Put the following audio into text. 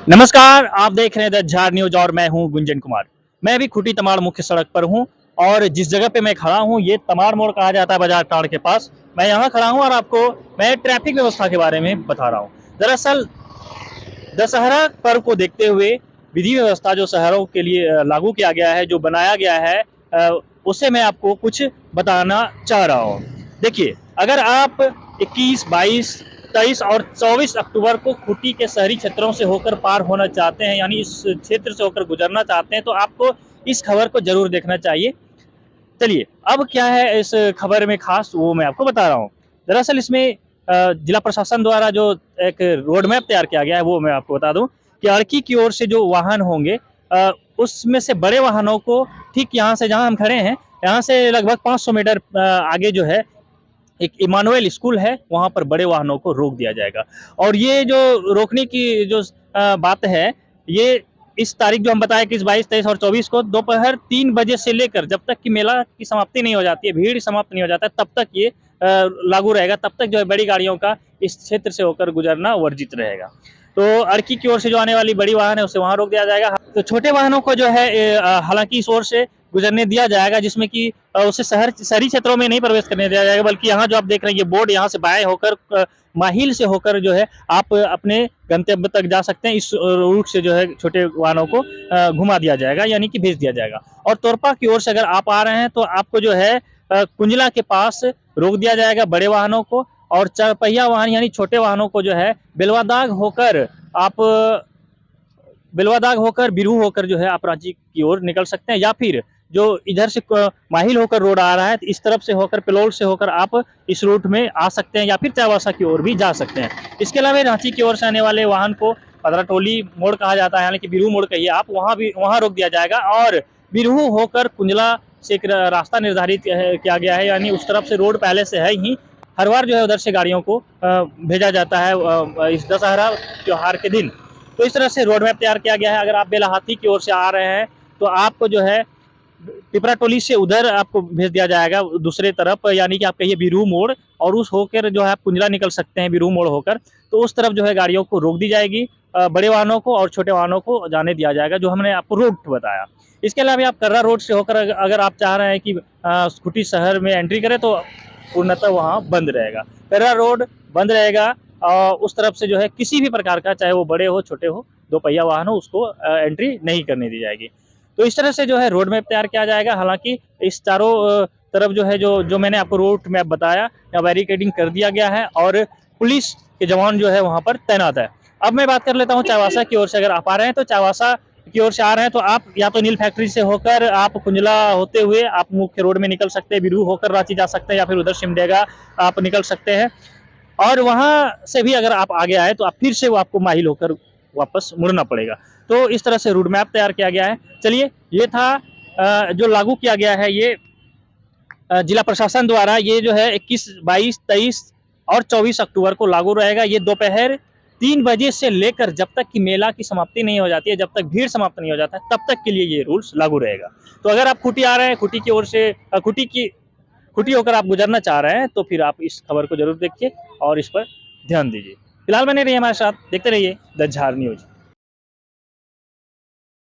नमस्कार, आप देख रहे हैं द झार न्यूज और मैं हूं गुंजन कुमार। मैं अभी खूंटी तमाड़ मुख्य सड़क पर हूं और जिस जगह पे मैं खड़ा हूं ये तमाड़ मोड़ कहा जाता है बाजार टाड़ के पास। मैं यहां खड़ा हूं और आपको मैं ट्रैफिक व्यवस्था के बारे में बता रहा हूं। दरअसल दशहरा पर्व को देखते हुए विधि व्यवस्था जो शहरों के लिए लागू किया गया है, जो बनाया गया है, उससे मैं आपको कुछ बताना चाह रहा हूँ। देखिए, अगर आप 21, 22, 23 और 24 अक्टूबर को खूंटी के शहरी क्षेत्रों से होकर पार होना चाहते हैं, यानी इस क्षेत्र से होकर गुजरना चाहते हैं, तो आपको इस खबर को जरूर देखना चाहिए। चलिए, अब क्या है इस खबर में खास, वो मैं आपको बता रहा हूँ। दरअसल इसमें जिला प्रशासन द्वारा जो एक रोड मैप तैयार किया गया है, वो मैं आपको बता दूं कि अड़की की ओर से जो वाहन होंगे, उसमें से बड़े वाहनों को ठीक यहाँ से जहाँ हम खड़े हैं, यहाँ से लगभग 500 मीटर आगे जो है एक इमानुएल स्कूल है, वहाँ पर बड़े वाहनों को रोक दिया जाएगा। और ये जो रोकने की जो बात है, ये इस तारीख जो हम बताए 21, 22, 23 और 24 को दोपहर 3 बजे से लेकर जब तक कि मेला की समाप्ति नहीं हो जाती है, भीड़ समाप्त नहीं हो जाता है, तब तक ये लागू रहेगा। तब तक जो है बड़ी गाड़ियों का इस क्षेत्र से होकर गुजरना वर्जित रहेगा। तो अड़की की ओर से जो आने वाली बड़ी वाहन है उसे वहाँ रोक दिया जाएगा। तो छोटे वाहनों को जो है हालांकि इस ओर से गुजरने दिया जाएगा, जिसमें कि उसे शहरी क्षेत्रों में नहीं प्रवेश करने दिया जाएगा, बल्कि यहाँ जो आप देख रहे हैं ये बोर्ड, यहाँ से बाएं होकर माहिल से होकर जो है आप अपने गंतव्य तक जा सकते हैं। इस रूट से जो है छोटे वाहनों को घुमा दिया जाएगा, यानी कि भेज दिया जाएगा। और तोरपा की ओर से अगर आप आ रहे हैं तो आपको जो है कुंजला के पास रोक दिया जाएगा बड़े वाहनों को, और चार पहिया वाहन यानी छोटे वाहनों को जो है बेलवादाग होकर आप बेलवादाग होकर बिरू होकर जो है आप रांची की ओर निकल सकते हैं, या फिर जो इधर से माहिल होकर रोड आ रहा है इस तरफ से होकर पेलोल से होकर आप इस रूट में आ सकते हैं, या फिर चावासा की ओर भी जा सकते हैं। इसके अलावा रांची की ओर से आने वाले वाहन को पदराटोली मोड़ कहा जाता है, यानी कि बिरू मोड़ कहिए आप, वहाँ भी वहाँ रोक दिया जाएगा। और बिरू होकर कुंजला से एक रास्ता निर्धारित किया गया है, यानी उस तरफ से रोड पहले से है ही। हर बार जो है उधर से गाड़ियों को भेजा जाता है इस दशहरा त्योहार के दिन। तो इस तरह से रोड मैप तैयार किया गया है। अगर आप बेलाहाती की ओर से आ रहे हैं तो आपको जो है पिपरा टोली से उधर आपको भेज दिया जाएगा दूसरे तरफ, यानी कि आप कहिए बिरू मोड़, और उस होकर जो है आप कुंजला निकल सकते हैं बिरू मोड़ होकर। तो उस तरफ जो है गाड़ियों को रोक दी जाएगी, बड़े वाहनों को और छोटे वाहनों को जाने दिया जाएगा, जो हमने आपको रूट बताया। इसके अलावा आप कर्रा रोड से होकर अगर आप चाह रहे हैं कि खूंटी शहर में एंट्री करें, तो पूर्णतः वहाँ बंद रहेगा, कर्रा रोड बंद रहेगा। उस तरफ से जो है किसी भी प्रकार का, चाहे वो बड़े हो छोटे हो, दो पहिया वाहन हो, उसको एंट्री नहीं करने दी जाएगी। तो इस तरह से जो है रोड मैप तैयार किया जाएगा। हालांकि इस चारों तरफ जो है जो जो मैंने आपको रूट मैप बताया, या बैरिकेडिंग कर दिया गया है, और पुलिस के जवान जो है वहाँ पर तैनात है। अब मैं बात कर लेता हूँ चावासा की ओर से। अगर आप आ रहे हैं तो चावासा की ओर से आ रहे हैं तो आप या तो नील फैक्ट्री से होकर आप कुंजला होते हुए आप मुख्य रोड में निकल सकते हैं, बिरू होकर रांची जा सकते हैं, या फिर उधर सिमडेगा आप निकल सकते हैं। और वहाँ से भी अगर आप आगे आए तो आप फिर से वो आपको माहिल होकर वापस मुड़ना पड़ेगा। तो इस तरह से रूट मैप तैयार किया गया है। चलिए, ये था जो लागू किया गया है, ये जिला प्रशासन द्वारा, ये जो है 21, 22, 23 और 24 अक्टूबर को लागू रहेगा। ये दोपहर 3 बजे से लेकर जब तक कि मेला की समाप्ति नहीं हो जाती है, जब तक भीड़ समाप्त नहीं हो जाता है, तब तक के लिए ये रूल्स लागू रहेगा। तो अगर आप खूंटी आ रहे हैं, खूंटी की ओर से खूंटी होकर आप गुजरना चाह रहे हैं, तो फिर आप इस खबर को जरूर देखिए और इस पर ध्यान दीजिए। फिलहाल बने रहिए हमारे साथ, देखते रहिए द झार न्यूज।